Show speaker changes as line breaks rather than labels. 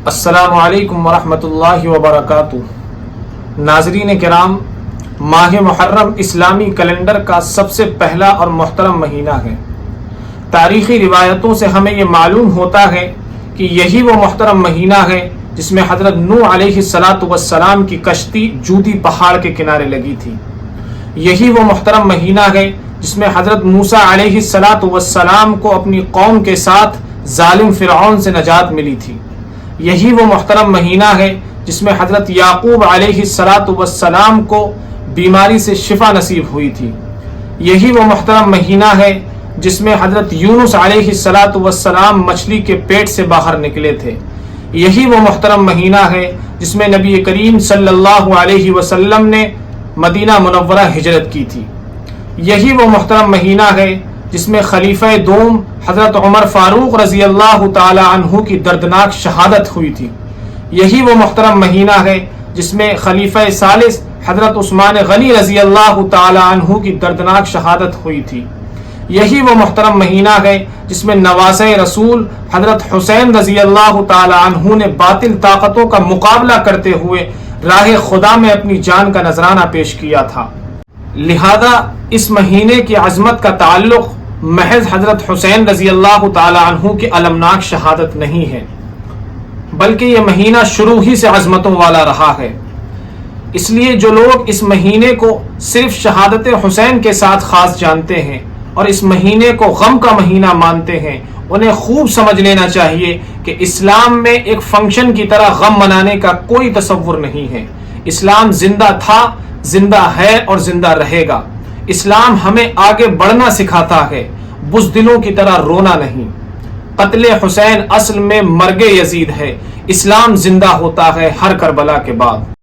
السلام علیکم ورحمۃ اللہ وبرکاتہ۔ ناظرین کرام، ماہ محرم اسلامی کیلنڈر کا سب سے پہلا اور محترم مہینہ ہے۔ تاریخی روایتوں سے ہمیں یہ معلوم ہوتا ہے کہ یہی وہ محترم مہینہ ہے جس میں حضرت نوح علیہ السلام کی کشتی جودی پہاڑ کے کنارے لگی تھی۔ یہی وہ محترم مہینہ ہے جس میں حضرت موسیٰ علیہ السلام کو اپنی قوم کے ساتھ ظالم فرعون سے نجات ملی تھی۔ یہی وہ محترم مہینہ ہے جس میں حضرت یعقوب علیہ السلام کو بیماری سے شفا نصیب ہوئی تھی۔ یہی وہ محترم مہینہ ہے جس میں حضرت یونس علیہ السلام مچھلی کے پیٹ سے باہر نکلے تھے۔ یہی وہ محترم مہینہ ہے جس میں نبی کریم صلی اللہ علیہ وسلم نے مدینہ منورہ ہجرت کی تھی۔ یہی وہ محترم مہینہ ہے جس میں خلیفہ دوم حضرت عمر فاروق رضی اللہ تعالی عنہ کی دردناک شہادت ہوئی تھی۔ یہی وہ محترم مہینہ ہے جس میں خلیفہ ثالث حضرت عثمان غنی رضی اللہ تعالی عنہ کی دردناک شہادت ہوئی تھی۔ یہی وہ محترم مہینہ ہے جس میں نواسہ رسول حضرت حسین رضی اللہ تعالی عنہ نے باطل طاقتوں کا مقابلہ کرتے ہوئے راہ خدا میں اپنی جان کا نذرانہ پیش کیا تھا۔ لہذا اس مہینے کی عظمت کا تعلق محض حضرت حسین رضی اللہ تعالی عنہ کی المناک شہادت نہیں ہے، بلکہ یہ مہینہ شروع ہی سے عظمتوں والا رہا ہے۔ اس لیے جو لوگ اس مہینے کو صرف شہادت حسین کے ساتھ خاص جانتے ہیں اور اس مہینے کو غم کا مہینہ مانتے ہیں، انہیں خوب سمجھ لینا چاہیے کہ اسلام میں ایک فنکشن کی طرح غم منانے کا کوئی تصور نہیں ہے۔ اسلام زندہ تھا، زندہ ہے اور زندہ رہے گا۔ اسلام ہمیں آگے بڑھنا سکھاتا ہے، بزدلوں کی طرح رونا نہیں۔ قتل حسین اصل میں مرگ یزید ہے۔ اسلام زندہ ہوتا ہے ہر کربلا کے بعد۔